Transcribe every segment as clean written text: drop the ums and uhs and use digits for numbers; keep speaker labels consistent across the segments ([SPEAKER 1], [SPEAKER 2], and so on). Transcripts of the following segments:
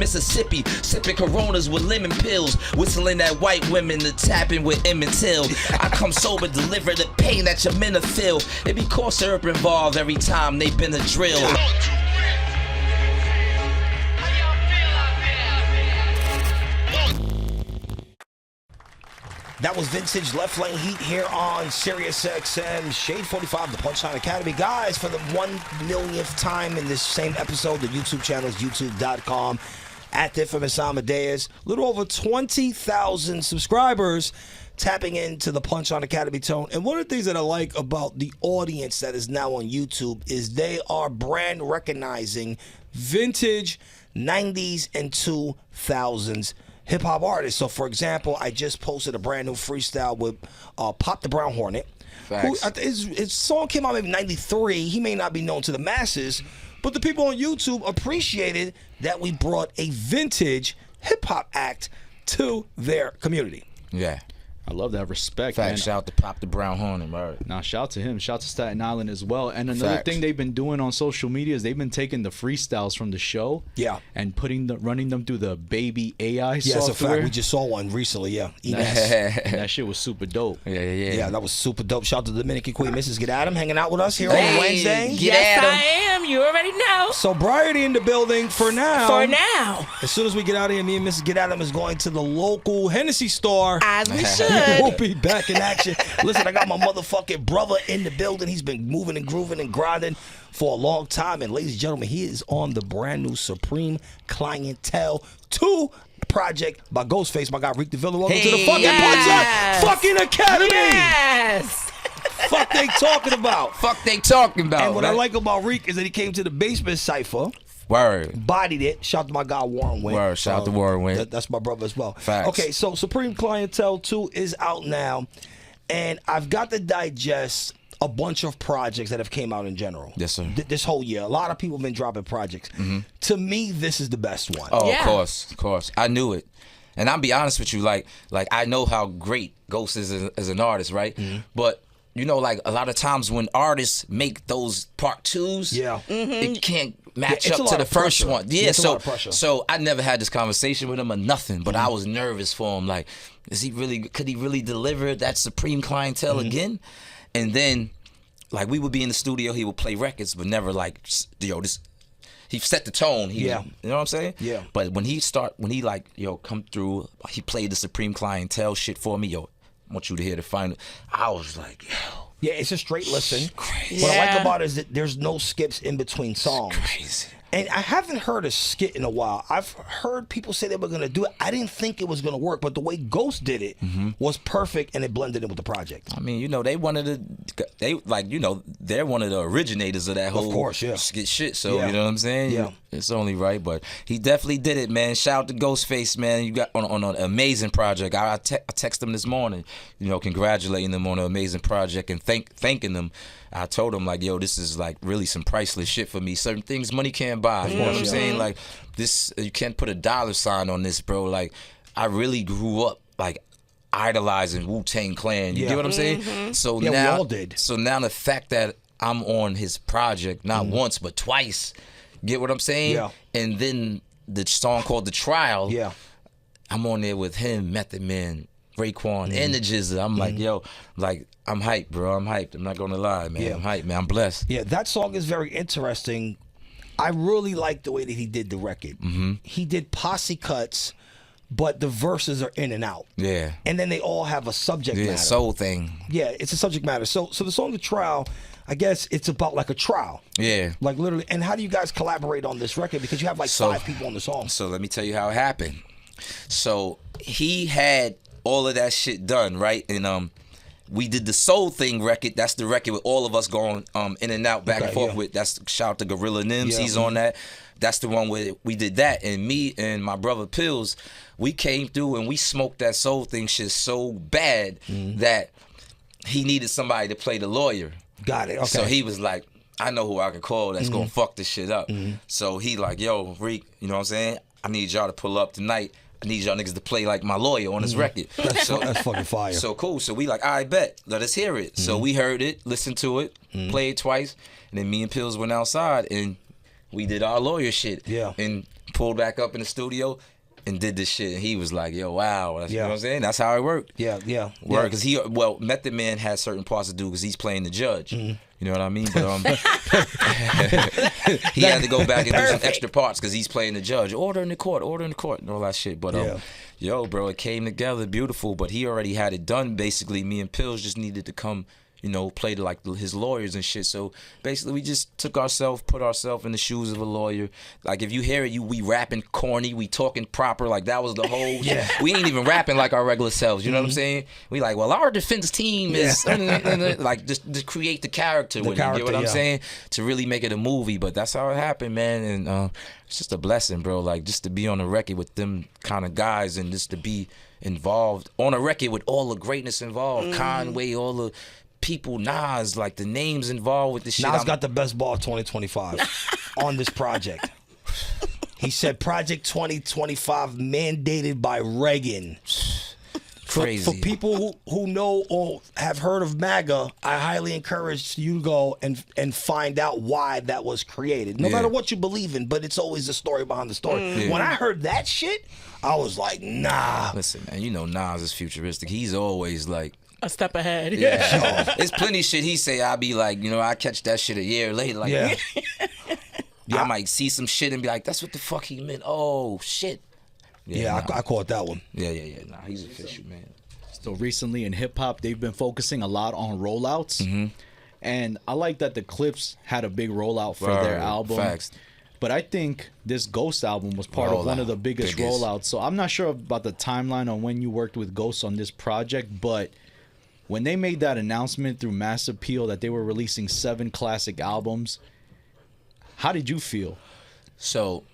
[SPEAKER 1] Mississippi, sipping Coronas with lemon pills, whistling at white women to tapping with Emmett Till. I come sober, deliver the pain that your men feel. It be coarse syrup involved every time they been a drill.
[SPEAKER 2] That was Vintage Left Lane Heat here on SiriusXM, Shade 45, the Punchline Academy. Guys, for the 1 millionth time in this same episode, the YouTube channel is youtube.com at the Inphamus Amadeuz. A little over 20,000 subscribers tapping into the Punchline Academy tone. And one of the things that I like about the audience that is now on YouTube is they are brand recognizing vintage 90s and 2000s hip-hop artists. So, for example, I just posted a brand new freestyle with Pop the Brown Hornet. Who, his song came out maybe 93. He may not be known to the masses, but the people on YouTube appreciated that we brought a vintage hip-hop act to their community.
[SPEAKER 1] Yeah.
[SPEAKER 3] I love that respect,
[SPEAKER 1] Fact,
[SPEAKER 3] man.
[SPEAKER 1] shout out to Pop the Brown Hornet, bro.
[SPEAKER 3] Nah, shout out to him. Shout out to Staten Island as well. And another thing they've been doing on social media is they've been taking the freestyles from the show, and running them through the Baby AI software.
[SPEAKER 2] Yes, a fact. We just saw one recently. Yeah,
[SPEAKER 3] that shit was super dope.
[SPEAKER 1] Yeah,
[SPEAKER 2] that was super dope. Shout out to the Dominican Queen, Mrs. Get Adam, hanging out with us here on Wednesday.
[SPEAKER 4] Yes, I am. You already know.
[SPEAKER 2] Sobriety in the building for now.
[SPEAKER 4] For now.
[SPEAKER 2] As soon as we get out of here, me and Mrs. Get Adam is going to the local Hennessy store.
[SPEAKER 4] As we should.
[SPEAKER 2] We'll be back in action. Listen, I got my motherfucking brother in the building. He's been moving and grooving and grinding for a long time. And ladies and gentlemen, he is on the brand new Supreme Clientele 2 project by Ghostface, my guy Reek Da Villian. Welcome to the fucking Punchline fucking Academy.
[SPEAKER 4] Yes.
[SPEAKER 2] Fuck they talking about.
[SPEAKER 1] Fuck they talking about.
[SPEAKER 2] And what I like about Reek is that he came to the Basement Cypher.
[SPEAKER 1] Word.
[SPEAKER 2] Bodied it. Shout out to my guy Warren Wayne.
[SPEAKER 1] Word. Shout out to Warren Wayne.
[SPEAKER 2] That's my brother as well.
[SPEAKER 1] Facts.
[SPEAKER 2] Okay, so Supreme Clientele 2 is out now. And I've got to digest a bunch of projects that have came out in general.
[SPEAKER 1] Yes, sir.
[SPEAKER 2] This whole year. A lot of people have been dropping projects. To me, this is the best one.
[SPEAKER 1] Oh, yeah. Of course. I knew it. And I'll be honest with you, like I know how great Ghost is as an artist, right? But you know, like a lot of times when artists make those part 2s, it can't match up to the first one. Yeah, so I never had this conversation with him or nothing, but I was nervous for him. Like, could he really deliver that Supreme Clientele again? And then, like, we would be in the studio, he would play records, but never like, he set the tone. You know what I'm saying?
[SPEAKER 2] Yeah.
[SPEAKER 1] But when he come through, he played the Supreme Clientele shit for me, I want you to hear the final. I was like, yo.
[SPEAKER 2] Yeah, it's a straight listen.
[SPEAKER 1] Crazy.
[SPEAKER 2] What I like about it is that there's no skips in between songs.
[SPEAKER 1] It's crazy.
[SPEAKER 2] And I haven't heard a skit in a while. I've heard people say they were going to do it. I didn't think it was going to work, but the way Ghost did it was perfect, and it blended in with the project.
[SPEAKER 1] I mean, you know, they're one of the originators of that whole skit shit. So, you know what I'm saying?
[SPEAKER 2] Yeah.
[SPEAKER 1] It's only right, but he definitely did it, man. Shout out to Ghostface, man. You got on an amazing project. I texted him this morning, you know, congratulating them on an amazing project and thanking them. I told him, like, yo, this is like really some priceless shit for me. Certain things money can't buy. You know what I'm saying? Like, this, you can't put a dollar sign on this, bro. Like, I really grew up like idolizing Wu-Tang Clan. You get what I'm saying? So now,
[SPEAKER 2] we all did.
[SPEAKER 1] So now the fact that I'm on his project not once but twice, get what I'm saying?
[SPEAKER 2] Yeah.
[SPEAKER 1] And then the song called The Trial.
[SPEAKER 2] Yeah.
[SPEAKER 1] I'm on there with him, Method Man, Raekwon, and the Jizza. I'm like, yo, like, I'm hyped, bro. I'm hyped. I'm not gonna lie, man. I'm hyped, man. I'm blessed.
[SPEAKER 2] Yeah, that song is very interesting. I really like the way that he did the record. He did posse cuts, but the verses are in and out.
[SPEAKER 1] Yeah.
[SPEAKER 2] And then they all have a subject matter.
[SPEAKER 1] Soul thing.
[SPEAKER 2] Yeah, it's a subject matter. So the song The Trial, I guess it's about like a trial.
[SPEAKER 1] Yeah.
[SPEAKER 2] Like literally. And how do you guys collaborate on this record? Because you have like 5 people on the song.
[SPEAKER 1] So let me tell you how it happened. So he had all of that shit done, right? And we did the Soul Thing record. That's the record with all of us going in and out, back and forth with. That's shout out to Gorilla Nims. He's on that. That's the one where we did that. And me and my brother Pills, we came through and we smoked that Soul Thing shit so bad that he needed somebody to play the lawyer.
[SPEAKER 2] Got it. Okay.
[SPEAKER 1] So he was like, I know who I can call that's gonna fuck this shit up. So he like, yo, Reek, you know what I'm saying? I need y'all to pull up tonight. I need y'all niggas to play like my lawyer on this record.
[SPEAKER 2] That's fucking fire.
[SPEAKER 1] So cool. So we like, I bet. Let us hear it. So we heard it, listened to it, played twice, and then me and Pills went outside and we did our lawyer shit.
[SPEAKER 2] Yeah.
[SPEAKER 1] And pulled back up in the studio and did this shit. And he was like, yo, wow. You know what I'm saying? That's how it worked.
[SPEAKER 2] Yeah.
[SPEAKER 1] Because Method Man had certain parts to do because he's playing the judge. You know what I mean? But he had to go back and do some extra parts because he's playing the judge. Order in the court, and all that shit. But yo, bro, it came together beautiful. But he already had it done. Basically, me and Pills just needed to come, you know, play to like his lawyers and shit. So basically, we just put ourselves in the shoes of a lawyer. Like if you hear it, we rapping corny, we talking proper. Like that was the whole. We ain't even rapping like our regular selves. You know what I'm saying? We like, well, our defense team is like just to create the character. You get what I'm saying? To really make it a movie. But that's how it happened, man. And it's just a blessing, bro. Like just to be on the record with them kind of guys and just to be involved on a record with all the greatness involved. Conway, all the people, Nas, like the names involved with this shit.
[SPEAKER 2] Nas got the best ball of 2025 on this project. He said Project 2025 mandated by Reagan.
[SPEAKER 1] Crazy.
[SPEAKER 2] For people who know or have heard of MAGA, I highly encourage you to go and find out why that was created. No matter what you believe in, but it's always a story behind the story. When I heard that shit, I was like, nah.
[SPEAKER 1] Listen, man, you know Nas is futuristic. He's always like
[SPEAKER 4] a step ahead.
[SPEAKER 1] Yeah. It's plenty of shit he say. I be like, you know, I catch that shit a year later. Like, I might see some shit and be like, that's what the fuck he meant. Oh, shit.
[SPEAKER 2] I caught that one.
[SPEAKER 1] Yeah. Nah, he's official, man.
[SPEAKER 3] So recently in hip hop, they've been focusing a lot on rollouts. And I like that the Clips had a big rollout for their album.
[SPEAKER 1] Facts.
[SPEAKER 3] But I think this Ghost album was part of one of the biggest rollouts. So I'm not sure about the timeline on when you worked with Ghost on this project, but when they made that announcement through Mass Appeal that they were releasing 7 classic albums, how did you feel?
[SPEAKER 1] So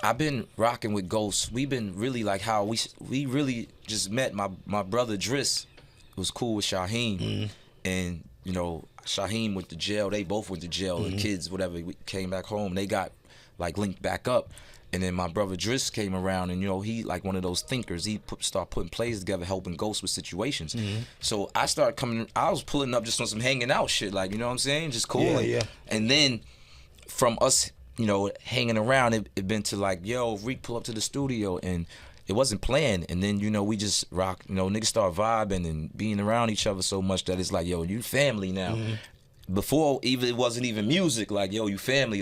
[SPEAKER 1] I've been rocking with Ghost. We've been really like how we really just met. My brother Driss was cool with Shaheem. And, you know, Shaheem went to jail. They both went to jail. The kids, whatever, we came back home. They got like linked back up. And then my brother Driss came around, and you know he like one of those thinkers. He start putting plays together, helping Ghost with situations. So I started coming. I was pulling up just on some hanging out shit, like, you know what I'm saying, just cool. And then from us, you know, hanging around, it been to like, yo, Reek, pull up to the studio, and it wasn't planned. And then, you know, we just rock. You know, niggas start vibing and being around each other so much that it's like, yo, you family now. Before even it wasn't even music. Like, yo, you family.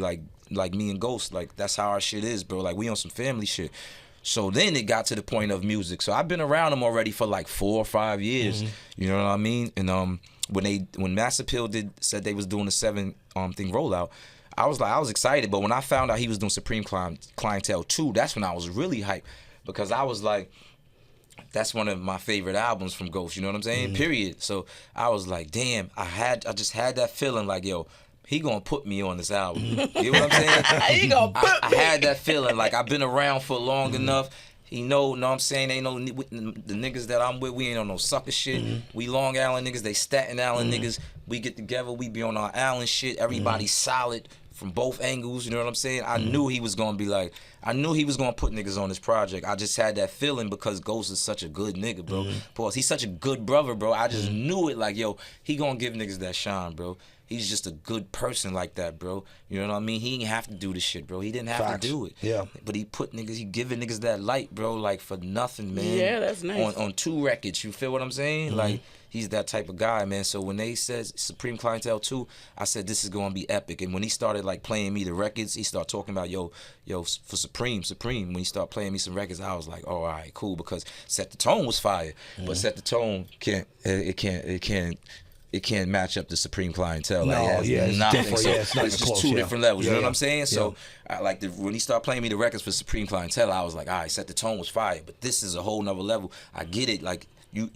[SPEAKER 1] Like me and Ghost, like that's how our shit is, bro. Like we on some family shit. So then it got to the point of music. So I've been around them already for like 4 or 5 years. You know what I mean? And when Mass Appeal said they was doing the 7 thing rollout, I was excited. But when I found out he was doing Supreme Clientele 2, that's when I was really hyped, because I was like, that's one of my favorite albums from Ghost. You know what I'm saying? Period. So I was like, damn, I just had that feeling like, yo, he gonna put me on this album. You know what I'm saying?
[SPEAKER 4] He gonna put
[SPEAKER 1] I had that feeling, like I've been around for long enough. He know what I'm saying? Ain't no the niggas that I'm with, we ain't on no sucker shit. We Long Island niggas, they Staten Island niggas. We get together, we be on our Island shit. Everybody's solid from both angles. You know what I'm saying? I knew he was gonna be like, I knew he was gonna put niggas on this project. I just had that feeling because Ghost is such a good nigga, bro. Pause. He's such a good brother, bro. I just knew it, like, yo, he gonna give niggas that shine, bro. He's just a good person like that, bro. You know what I mean? He didn't have to do this shit, bro. He didn't have to do it.
[SPEAKER 2] Yeah.
[SPEAKER 1] But he giving niggas that light, bro, like for nothing, man.
[SPEAKER 4] Yeah, that's nice.
[SPEAKER 1] On 2 records, you feel what I'm saying? Like, he's that type of guy, man. So when they said Supreme Clientele 2, I said this is gonna be epic. And when he started like playing me the records, he started talking about yo for Supreme. When he started playing me some records, I was like, oh, all right, cool, because Set the Tone was fire, but Set the Tone can't match up to Supreme Clientele.
[SPEAKER 2] No,
[SPEAKER 1] like,
[SPEAKER 2] it's different.
[SPEAKER 1] So
[SPEAKER 2] it's not
[SPEAKER 1] just
[SPEAKER 2] close,
[SPEAKER 1] 2 different levels. You know what I'm saying?
[SPEAKER 2] Yeah.
[SPEAKER 1] So when he started playing me the records for Supreme Clientele, I was like, all right, Set the Tone was fire, but this is a whole nother level. I get it. Like you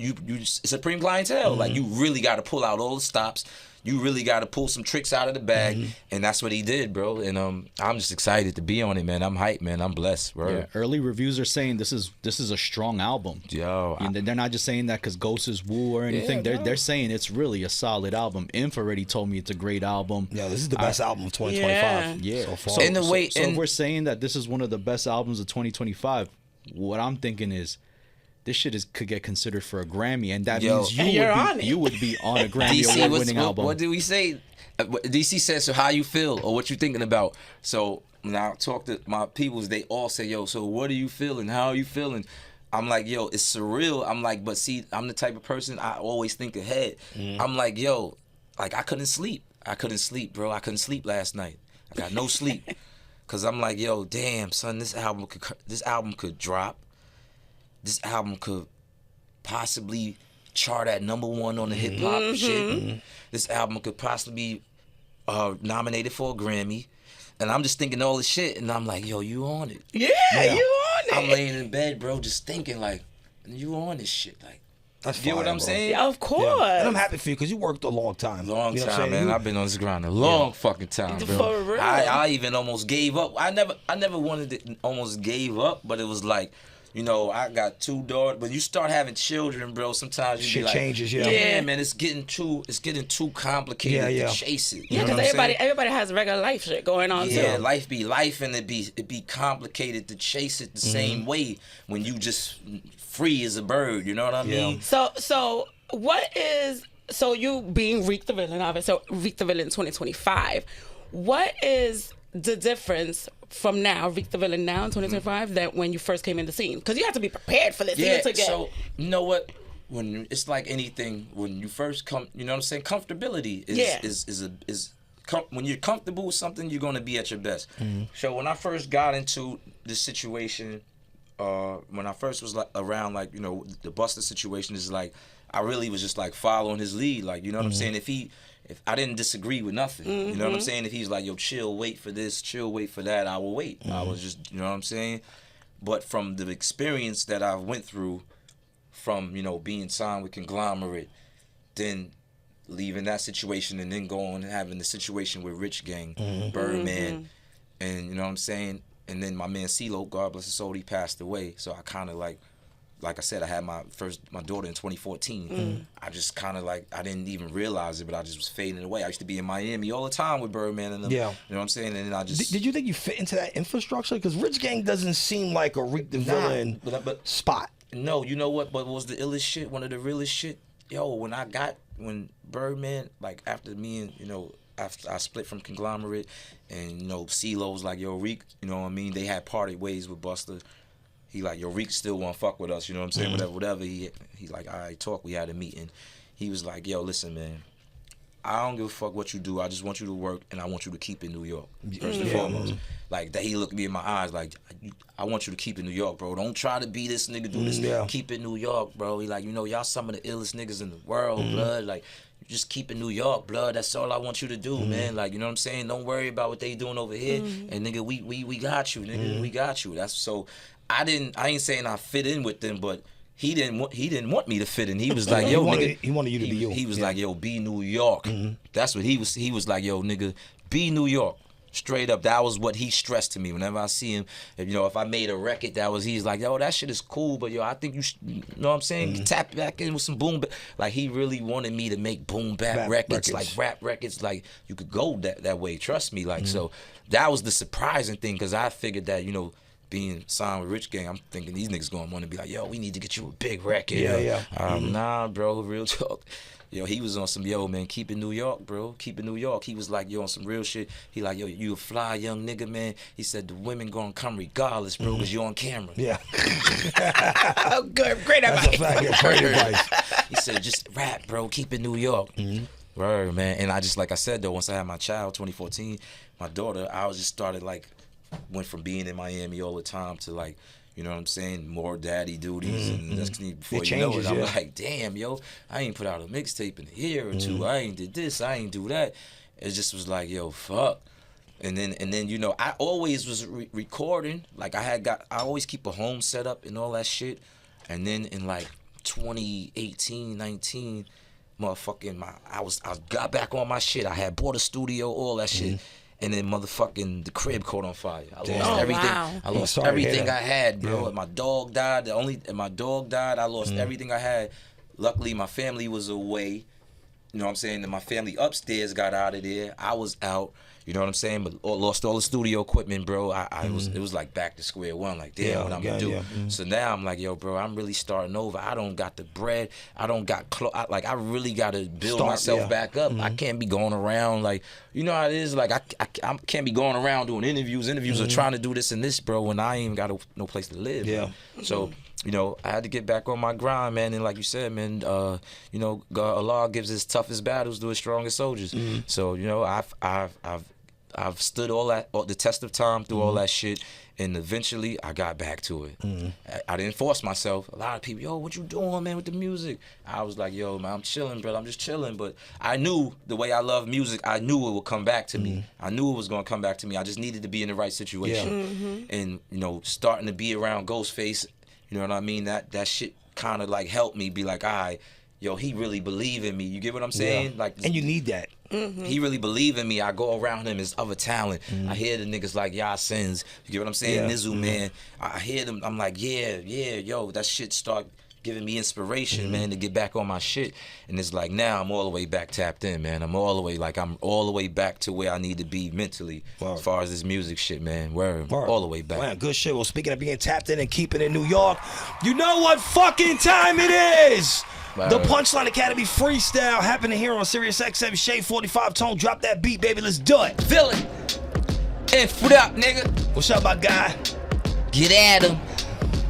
[SPEAKER 1] Supreme Clientele. Like you really got to pull out all the stops. You really got to pull some tricks out of the bag, and that's what he did, bro. And I'm just excited to be on it, man. I'm hyped, man. I'm blessed, bro.
[SPEAKER 3] Yeah, early reviews are saying this is a strong album.
[SPEAKER 1] Yo,
[SPEAKER 3] they're not just saying that because Ghost is woo or anything. They're saying it's really a solid album. Inf already told me it's a great album.
[SPEAKER 2] Yeah, this is the best album of 2025.
[SPEAKER 3] Yeah.
[SPEAKER 2] So far.
[SPEAKER 3] So if we're saying that this is one of the best albums of 2025, what I'm thinking is, this shit could get considered for a Grammy, and that
[SPEAKER 1] Yo.
[SPEAKER 3] means you would be on a Grammy
[SPEAKER 1] DC,
[SPEAKER 3] award-winning album.
[SPEAKER 1] what did we say? DC says, so how you feel or what you thinking about? So when I talk to my peoples, they all say, yo, so what are you feeling? How are you feeling? I'm like, yo, it's surreal. I'm like, but see, I'm the type of person, I always think ahead. I'm like, yo, like I couldn't sleep, bro. I couldn't sleep last night. I got no sleep. Cause I'm like, yo, damn, son, this album could drop. This album could possibly chart at #1 on the hip hop shit. This album could possibly be nominated for a Grammy. And I'm just thinking all this shit, and I'm like, yo, you on it.
[SPEAKER 4] Yeah, you on it.
[SPEAKER 1] I'm laying in bed, bro, just thinking like, you on this shit. Like,
[SPEAKER 2] That's
[SPEAKER 1] you get what
[SPEAKER 2] fire,
[SPEAKER 1] I'm
[SPEAKER 2] bro.
[SPEAKER 1] saying?
[SPEAKER 4] Yeah, of course.
[SPEAKER 2] Yeah. And I'm happy for you because you worked a long time.
[SPEAKER 1] Long
[SPEAKER 2] You know what I'm
[SPEAKER 1] time,
[SPEAKER 2] saying?
[SPEAKER 1] man. I've been on this grind a long fucking time, bro.
[SPEAKER 4] For real.
[SPEAKER 1] I even almost gave up. I never wanted to almost gave up, but it was like, you know, I got 2 daughters. But you start having children, bro. Sometimes you
[SPEAKER 2] Shit
[SPEAKER 1] be like,
[SPEAKER 2] changes, yeah.
[SPEAKER 1] Yeah, man, it's getting too complicated to chase it. You know
[SPEAKER 4] because
[SPEAKER 1] what I'm saying?
[SPEAKER 4] everybody has regular life shit going on
[SPEAKER 1] Yeah,
[SPEAKER 4] too.
[SPEAKER 1] life be life, and it be complicated to chase it the same way when you just free as a bird. You know what I mean?
[SPEAKER 4] So what is you being Reek Da Villian, obviously, so Reek Da Villian 2025. What is the difference from now, Reek Da Villian now in 2025, that when you first came in the scene? Because you have to be prepared for this.
[SPEAKER 1] Yeah,
[SPEAKER 4] to get...
[SPEAKER 1] so you know what? When it's like anything, when you first come, you know what I'm saying? Comfortability is when you're comfortable with something, you're gonna be at your best. So when I first got into this situation, when I first was like around, like, you know, the Busta situation is like, I really was just like following his lead, like, you know what I'm saying? If I didn't disagree with nothing, you know what I'm saying? If he's like, yo, chill, wait for this, chill, wait for that, I will wait. I was just, you know what I'm saying? But from the experience that I went through, from, you know, being signed with Conglomerate, then leaving that situation and then going and having the situation with Rich Gang, Birdman, and you know what I'm saying? And then my man CeeLo, God bless his soul, he passed away. So I kind of like I said, I had my daughter in 2014. I just kind of like, I didn't even realize it, but I just was fading away. I used to be in Miami all the time with Birdman and them. Yeah. You know what I'm saying? And then I just...
[SPEAKER 2] Did you think you fit into that infrastructure? Because Rich Gang doesn't seem like a Reek Da Villian spot.
[SPEAKER 1] No, you know what? But what was the illest shit? One of the realest shit? Yo, when Birdman, like after me and, you know, after I split from Conglomerate, and, you know, CeeLo was like, yo, Reek, you know what I mean? They had parted ways with Busta. He like, yo, Reek still want to fuck with us, you know what I'm saying? Whatever. He like, all right, talk. We had a meeting. He was like, yo, listen, man, I don't give a fuck what you do. I just want you to work, and I want you to keep in New York, first and foremost. Like, that he looked me in my eyes like, I want you to keep in New York, bro. Don't try to be this nigga, do this. Keep in New York, bro. He like, you know, y'all some of the illest niggas in the world, blood. Like, just keep in New York, blood. That's all I want you to do, man. Like, you know what I'm saying? Don't worry about what they doing over here. And nigga, we got you, nigga. We got you. That's so... I ain't saying I fit in with them, but he didn't want me to fit in. He was like, yo, nigga.
[SPEAKER 2] He wanted you to be you.
[SPEAKER 1] He was like, yo, be New York. That's what he was. He was like, yo, nigga, be New York. Straight up. That was what he stressed to me. Whenever I see him, if I made a record, he's like, yo, that shit is cool, but yo, I think you should, you know what I'm saying? Tap back in with some boom bap. Like, he really wanted me to make boom bap records, like rap records. Like, you could go that way. Trust me. Like, so that was the surprising thing, because I figured that, you know, being signed with Rich Gang, I'm thinking these niggas gonna want to be like, yo, we need to get you a big record. Nah, bro, real talk. Yo, he was on some, yo, man, keep in New York, bro. Keep in New York. He was like, yo, on some real shit. He like, yo, you a fly young nigga, man. He said the women gonna come regardless, bro, because you're on camera.
[SPEAKER 2] Yeah.
[SPEAKER 4] Good, great advice.
[SPEAKER 2] Great advice.
[SPEAKER 1] He said, just rap, bro. Keep in New York. Word, man. And I just, like I said, though, once I had my child, 2014, my daughter, I was just started, like, went from being in Miami all the time to, like, you know what I'm saying, more daddy duties, and that's before you know it, I'm like, damn, yo, I ain't put out a mixtape in a year or two. I ain't did this, I ain't do that. It just was like, yo, fuck. And then you know, I always was recording. Like, I always keep a home set up and all that shit. And then in like 2018, 19, motherfucking I got back on my shit. I had bought a studio, all that shit. And then motherfucking the crib caught on fire. I lost everything.
[SPEAKER 4] Wow.
[SPEAKER 1] I lost everything I had, bro. And my dog died. I lost everything I had. Luckily, my family was away. You know what I'm saying? And my family upstairs got out of there. I was out. You know what I'm saying? But lost all the studio equipment, bro. It was like back to square one. Like, damn, what I'm gonna do? Yeah. So now I'm like, yo, bro, I'm really starting over. I don't got the bread. I don't got I really gotta build myself back up. I can't be going around like, you know how it is. Like I can't be going around doing interviews or trying to do this and this, bro, when I ain't got no place to live. Yeah. Bro. So, you know, I had to get back on my grind, man. And like you said, man, you know, Allah gives his toughest battles to his strongest soldiers. So, you know, I've stood the test of time through all that shit, and eventually I got back to it. I didn't force myself. A lot of people, yo, what you doing, man, with the music? I was like, yo, man, I'm chilling, brother. I'm just chilling. But I knew the way I love music, I knew it would come back to me. I knew it was going to come back to me. I just needed to be in the right situation. And, you know, starting to be around Ghostface, you know what I mean? That shit kind of like helped me be like, all right, yo, he really believe in me. You get what I'm saying? Like,
[SPEAKER 2] and you need that.
[SPEAKER 1] He really believe in me. I go around him as other talent. I hear the niggas like Yah Sins. You get what I'm saying? Nizu, man. I hear them. I'm like, yeah, yo, that shit start giving me inspiration, man, to get back on my shit. And it's like now I'm all the way back tapped in, man. I'm all the way back to where I need to be mentally as far as this music shit, man. Word. All the way back.
[SPEAKER 2] Man, good shit. Well, speaking of being tapped in and keeping it in New York, you know what fucking time it is? The Punchline Academy Freestyle happening here on SiriusXM Shade 45 Tone. Drop that beat, baby. Let's do it.
[SPEAKER 1] Villain. What up, nigga?
[SPEAKER 2] What's up, my guy?
[SPEAKER 1] Get at him.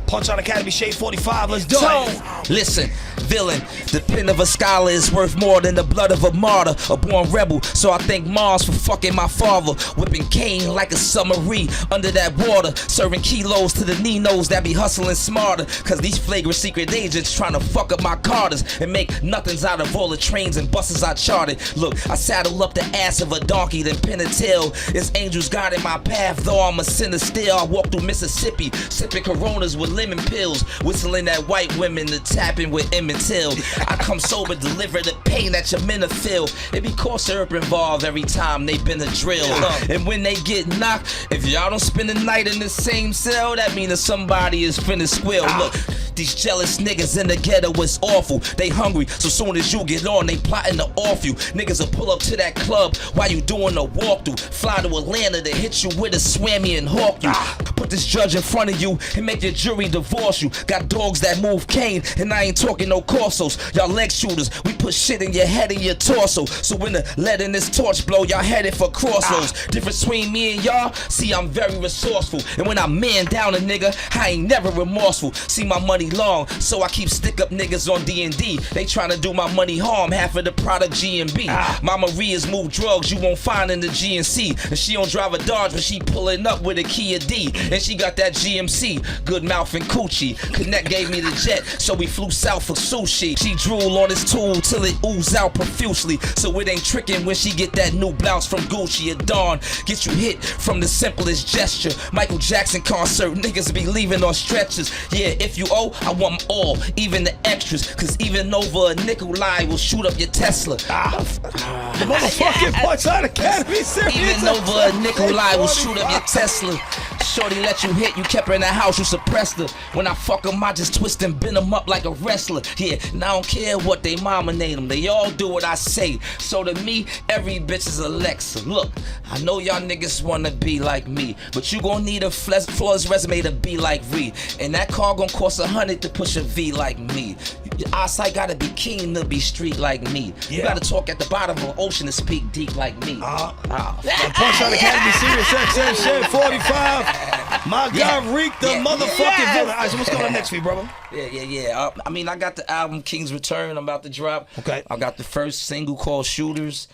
[SPEAKER 2] Punchline Academy Shade 45. Let's do it.
[SPEAKER 1] Listen. Villain, the pen of a scholar is worth more than the blood of a martyr, a born rebel. So I thank Mars for fucking my father, whipping cane like a submarine under that water, serving kilos to the Ninos that be hustling smarter. Cause these flagrant secret agents trying to fuck up my Carters and make nothings out of all the trains and buses I charted. Look, I saddle up the ass of a donkey, then pin a tail. It's angels guiding my path, though I'm a sinner still. I walk through Mississippi, sipping Coronas with lemon pills, whistling at white women to tapping with Emmett Till. I come sober, deliver the pain that your men feel. It be cough syrup involved every time they been a drill. And when they get knocked, if y'all don't spend the night in the same cell, that mean that somebody is finna squeal. Look, these jealous niggas in the ghetto is awful. They hungry, so soon as you get on, they plotting to off you. Niggas will pull up to that club while you doing a walkthrough. Fly to Atlanta to hit you with a swammy and hawk you. Put this judge in front of you and make your jury divorce you. Got dogs that move cane, and I ain't talking no Corsos. Y'all leg shooters, we put shit in your head and your torso. So when the lead in this torch blow, y'all headed for crossroads. Difference between me and y'all, see I'm very resourceful. And when I man down a nigga, I ain't never remorseful. See my money long, so I keep stick up niggas on D&D. They tryna do my money harm, half of the product G&B. My Maria's move drugs you won't find in the GNC. And she don't drive a Dodge, but she pulling up with a Kia D. And she got that GMC, good mouth and coochie. Connect gave me the jet, so we flew south for sushi. She drool on his tool till it ooze out profusely. So it ain't tricking when she get that new blouse from Gucci at dawn. Get you hit from the simplest gesture. Michael Jackson concert, niggas be leaving on stretchers. Yeah, if you owe, I want them all, even the extras. Cause even over a nickel lie will shoot up your Tesla.
[SPEAKER 2] The motherfucking Punchline Academy series.
[SPEAKER 1] Even over a nickel lie will shoot up your Tesla. Shorty let you hit, you kept her in the house, you suppressed her. When I fuck them, I just twist and bend them up like a wrestler. Yeah, and I don't care what they mama name them, they all do what I say. So to me, every bitch is Alexa. Look, I know y'all niggas wanna be like me, but you gon' need a flawless resume to be like Reed. And that car gon' cost 100 to push a V like me. Your eyesight gotta be keen to be street like me. You gotta talk at the bottom of an ocean to speak deep like me.
[SPEAKER 2] Punchline Academy SiriusXM Shade 45. My guy Reek the motherfucking villain. All right, so what's going on next for you, brother?
[SPEAKER 1] Yeah. I mean, I got the album King's Return I'm about to drop.
[SPEAKER 2] Okay.
[SPEAKER 1] I got the first single called Shooters.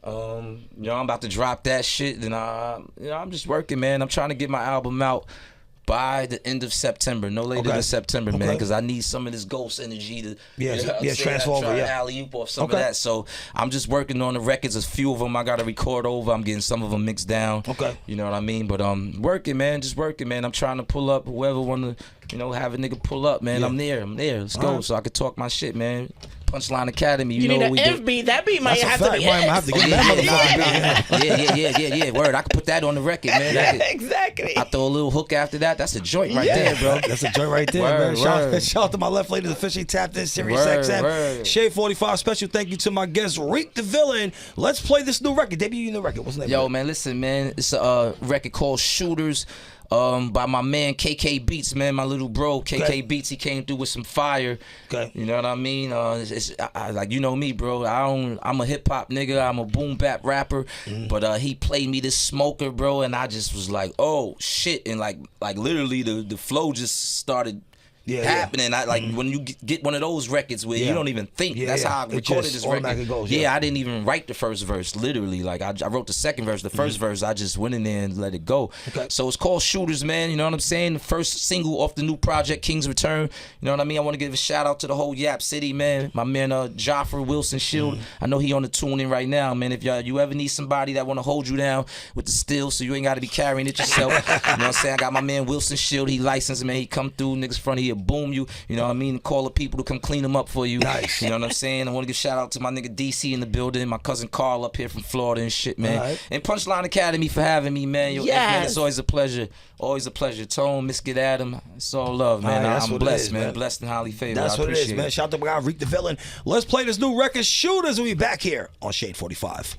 [SPEAKER 1] You know, I'm about to drop that shit. And, you know, I'm just working, man. I'm trying to get my album out by the end of September, no later than September, man, because I need some of this ghost energy to
[SPEAKER 2] transfer over,
[SPEAKER 1] alley-oop off some of that. So I'm just working on the records. A few of them I got to record over. I'm getting some of them mixed down.
[SPEAKER 2] Okay.
[SPEAKER 1] You know what I mean? But working, man, just working, man. I'm trying to pull up whoever want to you know, have a nigga pull up, man. I'm there. Let's go. So I could talk my shit, man. Punchline Academy, you know
[SPEAKER 4] need
[SPEAKER 1] what we
[SPEAKER 4] an
[SPEAKER 1] do.
[SPEAKER 4] beat. That beat might have to be
[SPEAKER 2] Might have to get that
[SPEAKER 1] Yeah. Word, I could put that on the record, man.
[SPEAKER 4] Exactly.
[SPEAKER 1] I throw a little hook after that. That's a joint right there, bro.
[SPEAKER 2] That's a joint right there,
[SPEAKER 1] Word,
[SPEAKER 2] man.
[SPEAKER 1] word.
[SPEAKER 2] Shout out to my left lady, the officially tapped in SiriusXM.
[SPEAKER 1] Word.
[SPEAKER 2] Shade 45. Special thank you to my guest, Reek Da Villian. Let's play this new record. Debut your new record. What's the name?
[SPEAKER 1] Yo, man, listen, man. It's a record called Shooters. By my man KK Beats, man, my little bro KK Beats. He came through with some fire.
[SPEAKER 2] Okay.
[SPEAKER 1] You know what I mean? Like, you know me, bro. I'm a hip hop nigga. I'm a boom bap rapper. But he played me this smoker, bro, and I just was like, oh shit, and like literally the flow just started happening. I like when you get one of those records where you don't even think. That's how I recorded this record.
[SPEAKER 2] Goes,
[SPEAKER 1] I didn't even write the first verse. Literally, like I wrote the second verse. The first verse, I just went in there and let it go.
[SPEAKER 2] Okay.
[SPEAKER 1] So it's called Shooters, man. You know what I'm saying? The first single off the new project, King's Return. You know what I mean? I want to give a shout out to the whole Yap City, man. My man Joffrey Wilson Shield. I know he on the tune in right now, man. If you ever need somebody that want to hold you down with the steel, so you ain't got to be carrying it yourself. You know what I'm saying? I got my man Wilson Shield. He licensed, man. He come through niggas front. He'll boom you. You know what I mean? Call the people to come clean them up for you.
[SPEAKER 2] Nice.
[SPEAKER 1] You know what I'm saying? I want to give a shout out to my nigga DC in the building, my cousin Carl up here from Florida and shit, man.
[SPEAKER 2] Right.
[SPEAKER 1] And Punchline Academy for having me, man. Yo, man, it's always a pleasure. Always a pleasure. Tone, Miss Get Adam. It's all love, man. I'm blessed, man. Blessed and highly favored.
[SPEAKER 2] That's what it is, man.
[SPEAKER 1] it.
[SPEAKER 2] Shout out to my guy Reek Da Villian. Let's play this new record, Shooters. We'll be back here on Shade 45.